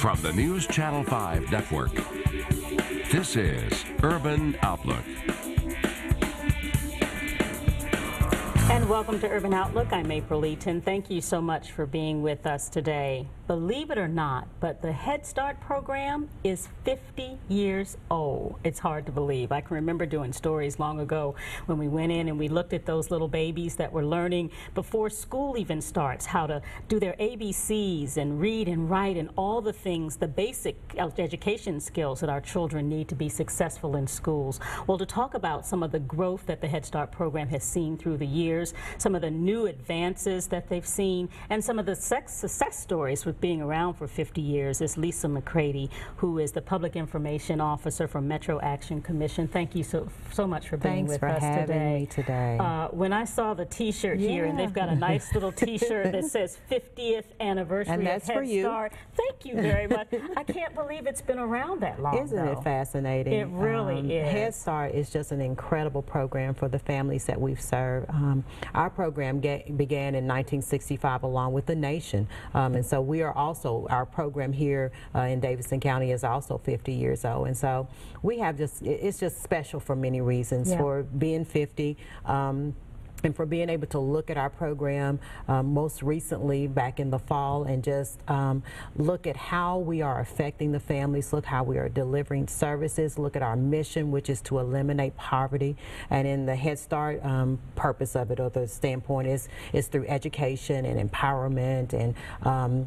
From the News Channel 5 Network, this is Urban Outlook. And welcome to Urban Outlook. I'm April Eaton. Thank you so much for being with us today. Believe it or not, but the Head Start program is 50 years old. It's hard to believe. I can remember doing stories long ago when we went in and we looked at those little babies that were learning before school even starts how to do their ABCs and read and write and all the things, the basic education skills that our children need to be successful in schools. Well, to talk about some of the growth that the Head Start program has seen through the years, some of the new advances that they've seen, and some of the success stories with being around for 50 years is Lisa McCrady, who is the Public Information Officer for Metro Action Commission. Thank you so much for being with us today. Thanks for having me today. When I saw the T-shirt here, and they've got a nice little T-shirt that says 50th anniversary and that's of Head for you. Start. Thank you very much. I can't believe it's been around that long. Isn't it fascinating? It really is. Head Start is just an incredible program for the families that we've served. Our program began in 1965 along with the nation, and so we are also, our program here in Davidson County is also 50 years old, and so we have it's just special for many reasons. For being 50, and for being able to look at our program most recently back in the fall and just look at how we are affecting the families, look how we are delivering services, look at our mission, which is to eliminate poverty. And in the Head Start purpose of it, or the standpoint, is through education and empowerment and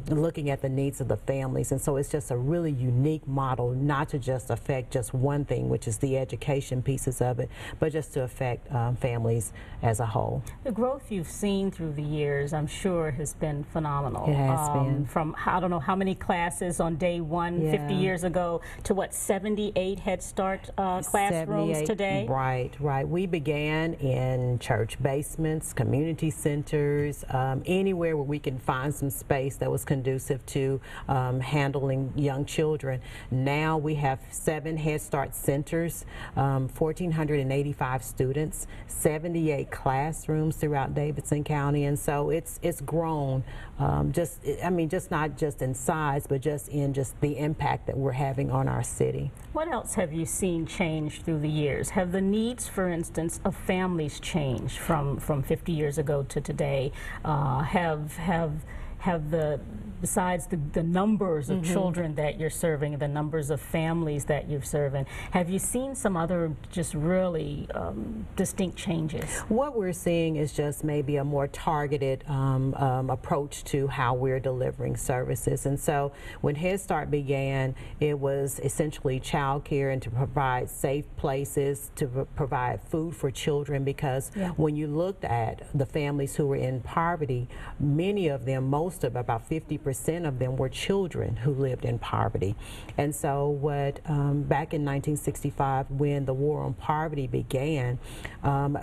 looking at the needs of the families. And so it's just a really unique model, not to just affect just one thing, which is the education pieces of it, but just to affect families as a whole. The growth you've seen through the years, I'm sure, has been phenomenal. It has been. From, I don't know how many classes on day one, 50 years ago, to what, 78 Head Start classrooms today? Right. We began in church basements, community centers, anywhere where we can find some space that was conducive to handling young children. Now we have 7 Head Start centers, 1,485 students, 78 classrooms throughout Davidson County, and so it's grown. Just not just in size, but just in the impact that we're having on our city. What else have you seen change through the years? Have the needs, for instance, of families changed from 50 years ago to today? Have besides the numbers of children that you're serving, the numbers of families that you've served, have you seen some other just really distinct changes? What we're seeing is just maybe a more targeted approach to how we're delivering services. And so when Head Start began, it was essentially child care and to provide safe places, to provide food for children, because when you looked at the families who were in poverty, many of them, about 50% of them were children who lived in poverty. And so back in 1965, when the war on poverty began,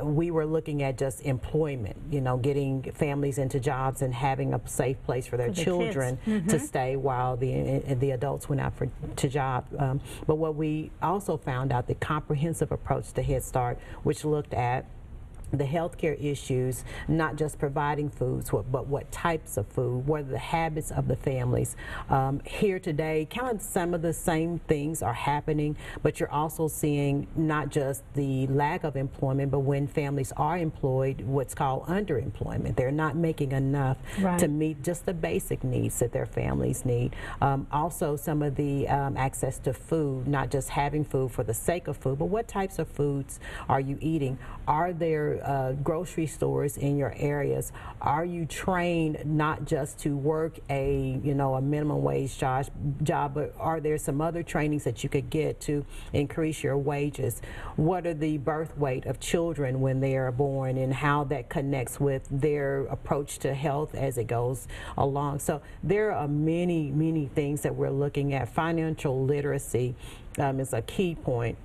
we were looking at just employment, getting families into jobs and having a safe place for their children to stay while the adults went out to job. But what we also found out, the comprehensive approach to Head Start, which looked at the healthcare issues, not just providing foods, but what types of food, what are the habits of the families. Here today, kind of some of the same things are happening, but you're also seeing not just the lack of employment, but when families are employed, what's called underemployment. They're not making enough to meet just the basic needs that their families need. Also, some of the access to food, not just having food for the sake of food, but what types of foods are you eating? Are there grocery stores in your areas? Are you trained not just to work a minimum wage job, but are there some other trainings that you could get to increase your wages? What are the birth weight of children when they are born, and how that connects with their approach to health as it goes along? So there are many things that we're looking at. Financial literacy is a key point.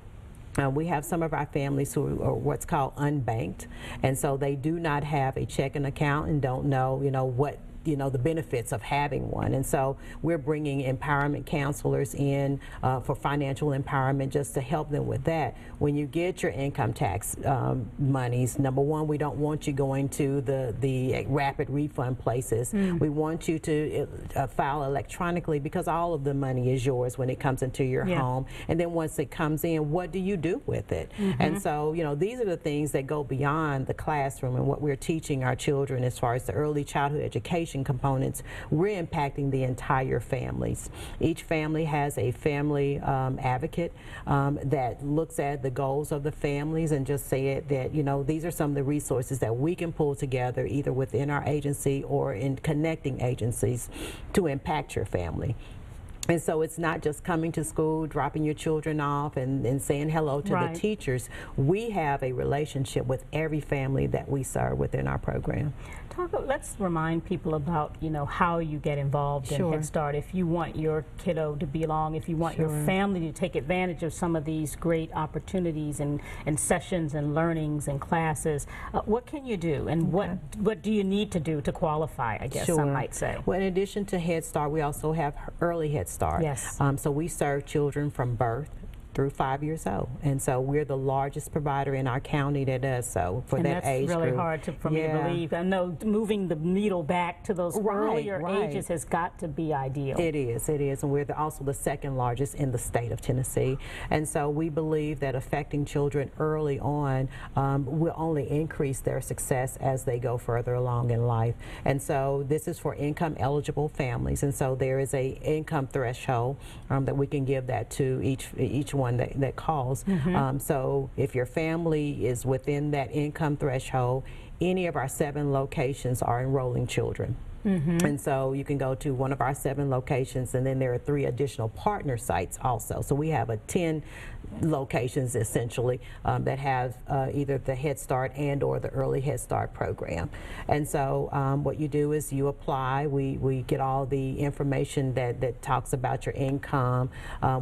We have some of our families who are what's called unbanked, and so they do not have a checking account and don't know, what you know, the benefits of having one. And so we're bringing empowerment counselors in for financial empowerment, just to help them with that. When you get your income tax monies, number one, we don't want you going to the rapid refund places. We want you to file electronically, because all of the money is yours when it comes into your home. And then once it comes in, what do you do with it? And so, you know, these are the things that go beyond the classroom and what we're teaching our children as far as the early childhood education components. We're impacting the entire families. Each family has a family advocate that looks at the goals of the families and just say it that, you know, these are some of the resources that we can pull together either within our agency or in connecting agencies to impact your family. And so it's not just coming to school, dropping your children off and saying hello to the teachers. We have a relationship with every family that we serve within our program. Let's remind people about, you know, how you get involved in Head Start. If you want your kiddo to belong, if you want your family to take advantage of some of these great opportunities and sessions and learnings and classes, what can you do, and what do you need to do to qualify, I guess some might say? Well, in addition to Head Start, we also have early Head Start. Yes. So we serve children from birth through 5 years old, and so we're the largest provider in our county that does so for that age group. That's really hard for me to believe. I know moving the needle back to those earlier ages has got to be ideal. It is, and we're also the second largest in the state of Tennessee. And so we believe that affecting children early on will only increase their success as they go further along in life. And so this is for income eligible families, and so there is a income threshold that we can give that to each one that calls. So if your family is within that income threshold, any of our 7 locations are enrolling children. And so you can go to one of our 7 locations, and then there are 3 additional partner sites also. So we have 10 locations essentially that have either the Head Start and or the early Head Start program. And so what you do is you apply. We get all the information that talks about your income.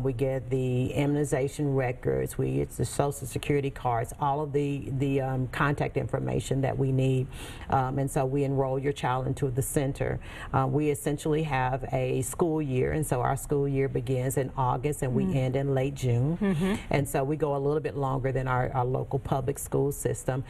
We get the immunization records. We get the Social Security cards, all of the contact information that we need. And so we enroll your child into the center. We essentially have a school year, and so our school year begins in August and we end in late June. And so we go a little bit longer than our local public school system.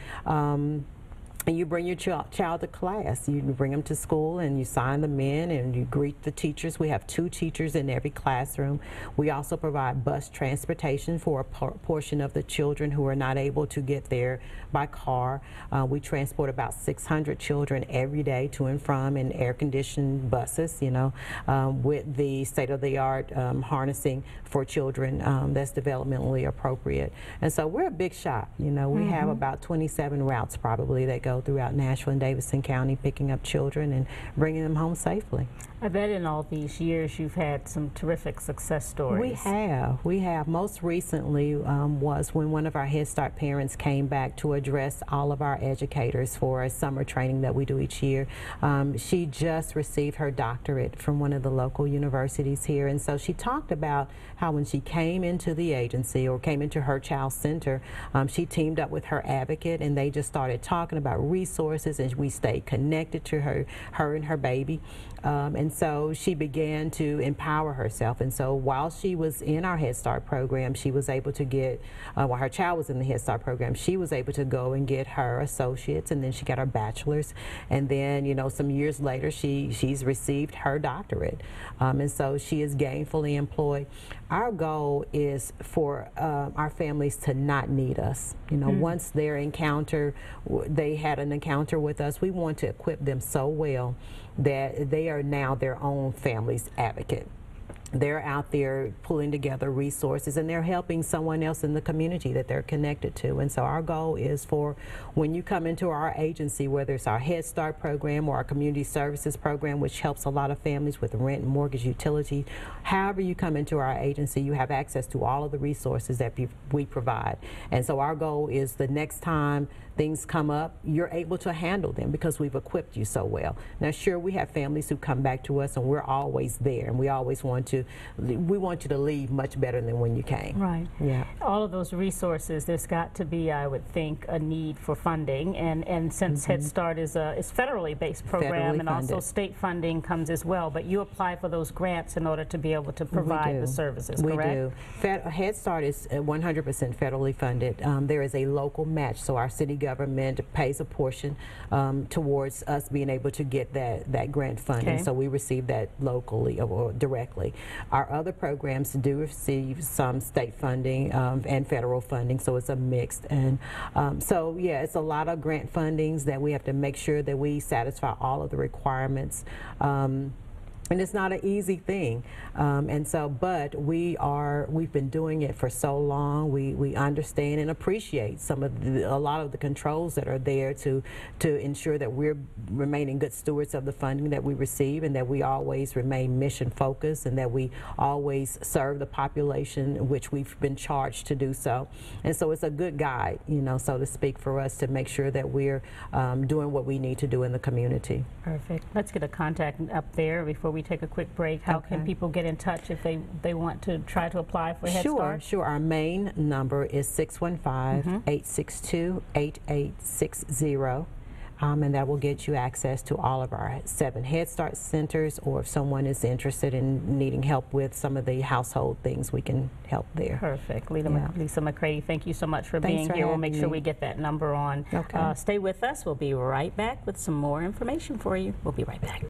And you bring your child to class. You bring them to school and you sign them in and you greet the teachers. We have 2 teachers in every classroom. We also provide bus transportation for a portion of the children who are not able to get there by car. We transport about 600 children every day to and from in air-conditioned buses, you know, with the state-of-the-art harnessing for children that's developmentally appropriate. And so we're a big shop, you know. We have about 27 routes probably that go throughout Nashville and Davidson County, picking up children and bringing them home safely. I bet in all these years you've had some terrific success stories. We have. Most recently was when one of our Head Start parents came back to address all of our educators for a summer training that we do each year. She just received her doctorate from one of the local universities here, and so she talked about how when she came into the agency or came into her child's center, she teamed up with her advocate and they just started talking about resources, and we stayed connected to her and her baby. And so she began to empower herself. And so while she was in our Head Start program, she was able to get, while her child was in the Head Start program, she was able to go and get her associates, and then she got her bachelor's. And then, you know, some years later, she's received her doctorate. And so she is gainfully employed. Our goal is for our families to not need us. You know, once they had an encounter with us, we want to equip them so well that they are now their own family's advocate. They're out there pulling together resources, and they're helping someone else in the community that they're connected to. And so our goal is for when you come into our agency, whether it's our Head Start program or our community services program, which helps a lot of families with rent, mortgage, utility, however you come into our agency, you have access to all of the resources that we provide. And so our goal is the next time things come up, you're able to handle them because we've equipped you so well. Now, sure, we have families who come back to us, and we're always there, and we always want you to leave much better than when you came. Right. Yeah. All of those resources, there's got to be, I would think, a need for funding, and since Head Start is a federally based program, Federally and also funded. state funding comes as well, but you apply for those grants in order to be able to provide the services, we correct? do. Head Start is 100% federally funded. There is a local match, so our city government pays a portion towards us being able to get that grant funding. Okay. So we receive that locally or directly. Our other programs do receive some state funding and federal funding, so it's a mixed. And so yeah, it's a lot of grant fundings that we have to make sure that we satisfy all of the requirements. And it's not an easy thing, and so, but we've been doing it for so long. We understand and appreciate a lot of the controls that are there to ensure that we're remaining good stewards of the funding that we receive, and that we always remain mission focused, and that we always serve the population which we've been charged to do so. And so it's a good guide, so to speak, for us to make sure that we're doing what we need to do in the community. Perfect. Let's get a contact up there before we take a quick break. How can people get in touch if they want to try to apply for Head Start? Sure. Our main number is 615-862-8860. And that will get you access to all of our 7 Head Start centers, or if someone is interested in needing help with some of the household things, we can help there. Perfect. Lisa McCrady, thank you so much for being here. We'll make sure we get that number on. Okay. Stay with us. We'll be right back with some more information for you. We'll be right back.